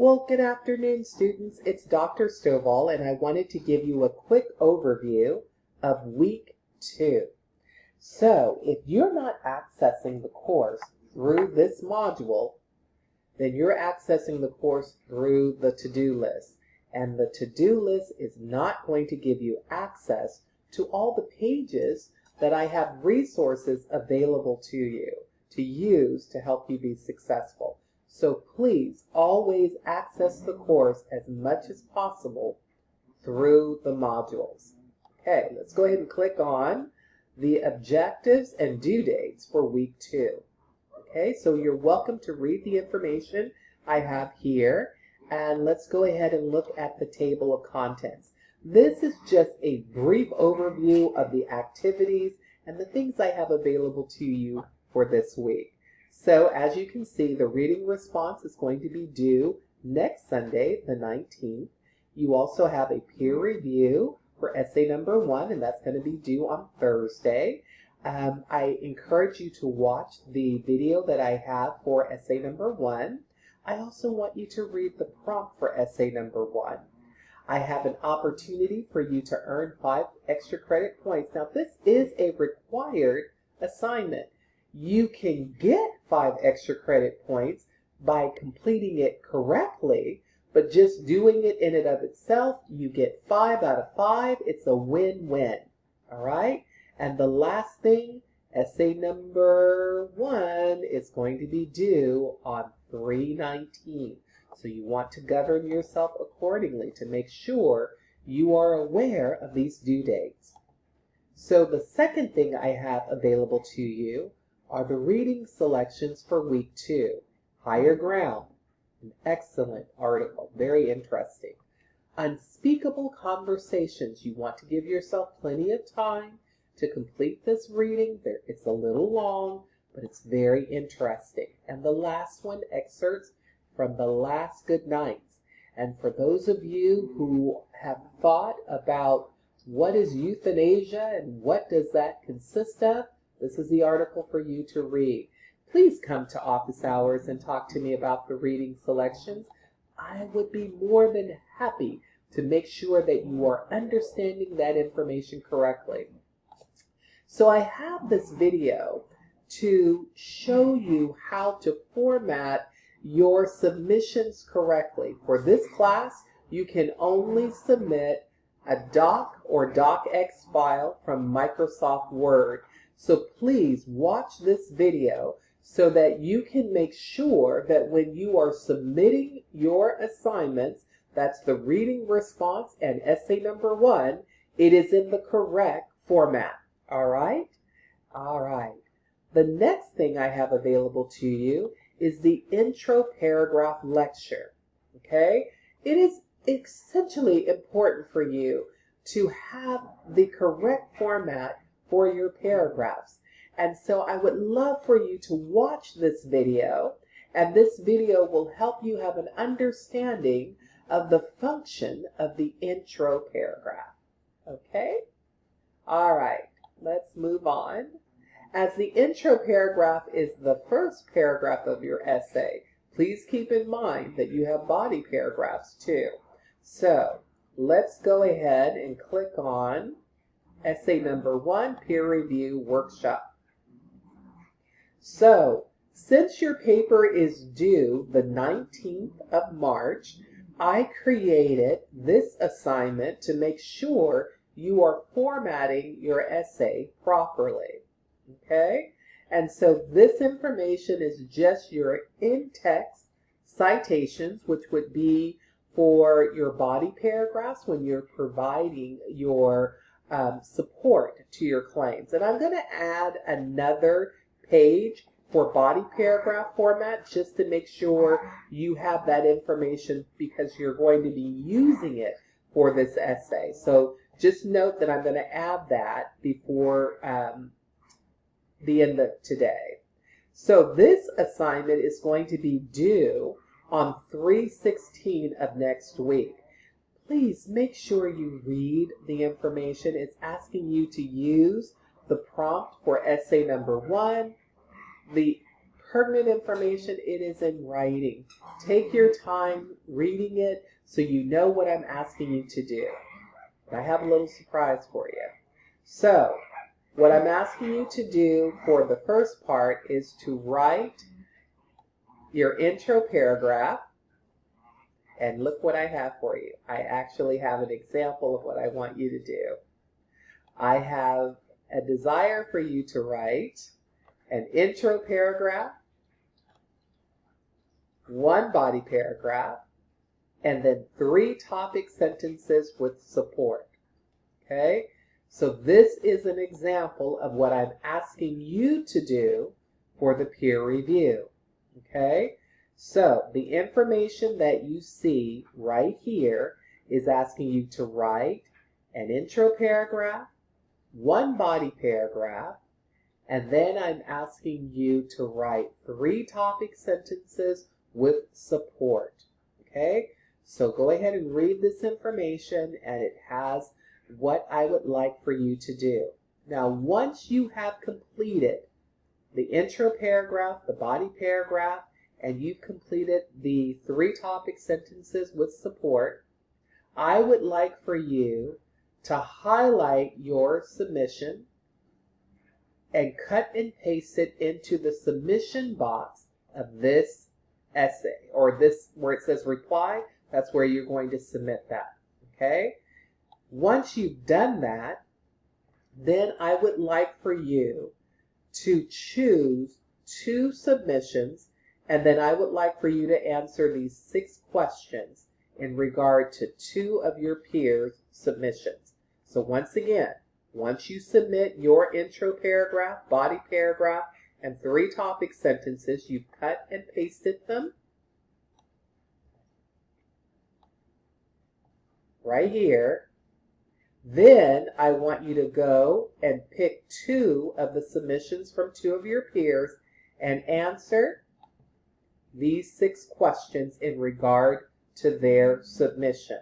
Well, good afternoon, students. It's Dr. Stovall, and I wanted to give you a quick overview of week 2. So, if you're not accessing the course through this module, then you're accessing the course through the to-do list. And the to-do list is not going to give you access to all the pages that I have resources available to you to use to help you be successful. So please always access the course as much as possible through the modules. Okay, let's go ahead and click on the objectives and due dates for week 2. Okay, so you're welcome to read the information I have here, and let's go ahead and look at the table of contents. This is just a brief overview of the activities and the things I have available to you for this week. So as you can see, the reading response is going to be due next Sunday, the 19th. You also have a peer review for essay number 1, and that's going to be due on Thursday. I encourage you to watch the video that I have for essay number 1. I also want you to read the prompt for essay number 1. I have an opportunity for you to earn 5 extra credit points. Now, this is a required assignment. You can get 5 extra credit points by completing it correctly, but just doing it in and of itself, you get 5 out of 5. It's a win-win, all right? And the last thing, essay number 1 is going to be due on 3/19. So you want to govern yourself accordingly to make sure you are aware of these due dates. So the second thing I have available to you are the reading selections for week 2. Higher Ground, an excellent article, very interesting. Unspeakable Conversations, you want to give yourself plenty of time to complete this reading. It's a little long, but it's very interesting. And the last one, excerpts from The Last Good Nights. And for those of you who have thought about what is euthanasia and what does that consist of, this is the article for you to read. Please come to office hours and talk to me about the reading selections. I would be more than happy to make sure that you are understanding that information correctly. So I have this video to show you how to format your submissions correctly. For this class, you can only submit a doc or docx file from Microsoft Word. So please watch this video so that you can make sure that when you are submitting your assignments, that's the reading response and essay number 1, it is in the correct format. All right? All right. The next thing I have available to you is the intro paragraph lecture. Okay? It is essentially important for you to have the correct format for your paragraphs. And so I would love for you to watch this video, and this video will help you have an understanding of the function of the intro paragraph. Okay? All right, let's move on. As the intro paragraph is the first paragraph of your essay, please keep in mind that you have body paragraphs too. So let's go ahead and click on essay number 1, peer review workshop. So since your paper is due the 19th of March, I created this assignment to make sure you are formatting your essay properly. Okay? And so this information is just your in-text citations, which would be for your body paragraphs when you're providing your support to your claims. And I'm going to add another page for body paragraph format just to make sure you have that information because you're going to be using it for this essay. So just note that I'm going to add that before the end of today. So this assignment is going to be due on 3/16 of next week. Please make sure you read the information. It's asking you to use the prompt for essay number 1, the pertinent information, it is in writing. Take your time reading it so you know what I'm asking you to do. And I have a little surprise for you. So, what I'm asking you to do for the first part is to write your intro paragraph. And look what I have for you. I actually have an example of what I want you to do. I have a desire for you to write an intro paragraph, one body paragraph, and then 3 topic sentences with support. Okay? So this is an example of what I'm asking you to do for the peer review. Okay? So the information that you see right here is asking you to write an intro paragraph, one body paragraph, and then I'm asking you to write 3 topic sentences with support. Okay? So go ahead and read this information, and it has what I would like for you to do. Now, once you have completed the intro paragraph, the body paragraph, and you've completed the 3 topic sentences with support, I would like for you to highlight your submission and cut and paste it into the submission box of this essay, or this where it says reply. That's where you're going to submit that. Okay? Once you've done that, then I would like for you to choose 2 submissions, and then I would like for you to answer these 6 questions in regard to 2 of your peers' submissions. So once again, once you submit your intro paragraph, body paragraph, and 3 topic sentences, you've cut and pasted them right here. Then I want you to go and pick 2 of the submissions from 2 of your peers and answer these 6 questions in regard to their submission.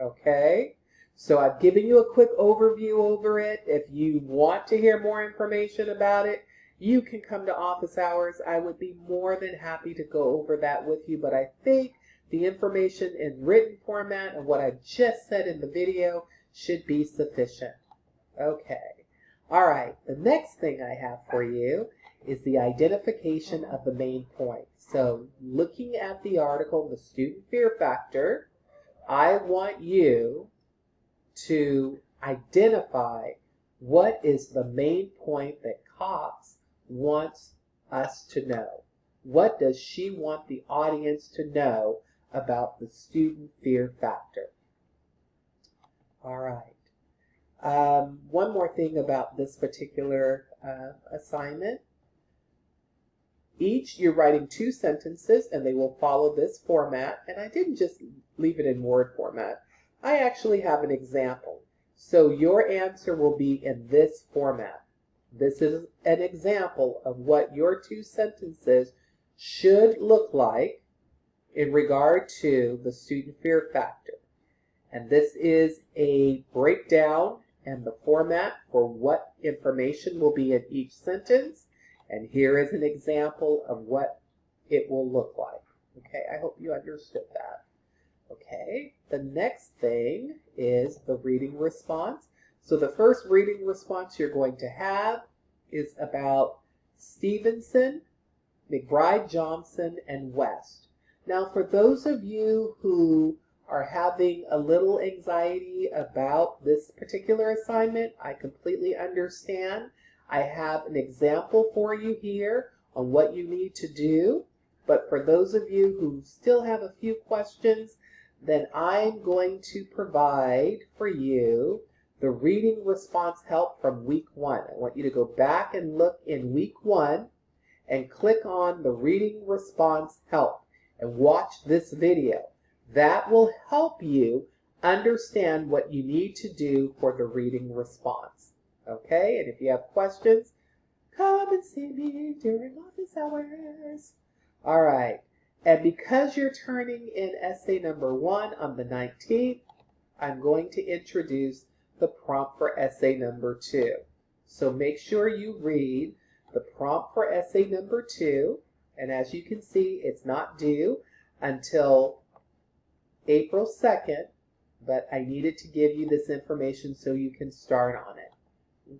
Okay? So I've given you a quick overview over it. If you want to hear more information about it, you can come to office hours. I would be more than happy to go over that with you, but I think the information in written format and what I just said in the video should be sufficient. Okay. All right. The next thing I have for you is the identification of the main point. So looking at the article, The Student Fear Factor, I want you to identify what is the main point that Cox wants us to know. What does she want the audience to know about the student fear factor? All right. One more thing about this particular assignment. You're writing 2 sentences, and they will follow this format. And I didn't just leave it in Word format. I actually have an example. So your answer will be in this format. This is an example of what your 2 sentences should look like in regard to the student fear factor. And this is a breakdown and the format for what information will be in each sentence. And here is an example of what it will look like. Okay, I hope you understood that. Okay, the next thing is the reading response. So the first reading response you're going to have is about Stevenson, McBride Johnson, and West. Now, for those of you who are having a little anxiety about this particular assignment, I completely understand. I have an example for you here on what you need to do. But for those of you who still have a few questions, then I'm going to provide for you the reading response help from week 1. I want you to go back and look in week 1 and click on the reading response help and watch this video. That will help you understand what you need to do for the reading response. Okay, and if you have questions, come and see me during office hours. All right, and because you're turning in essay number 1 on the 19th, I'm going to introduce the prompt for essay number 2. So make sure you read the prompt for essay number 2. And as you can see, it's not due until April 2nd, but I needed to give you this information so you can start on it.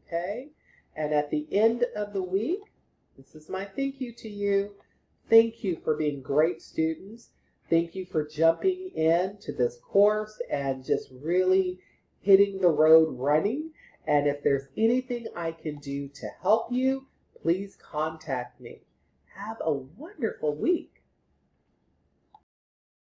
Okay? And at the end of the week, this is my thank you to you. Thank you for being great students. Thank you for jumping into this course and just really hitting the road running. And if there's anything I can do to help you, please contact me. Have a wonderful week.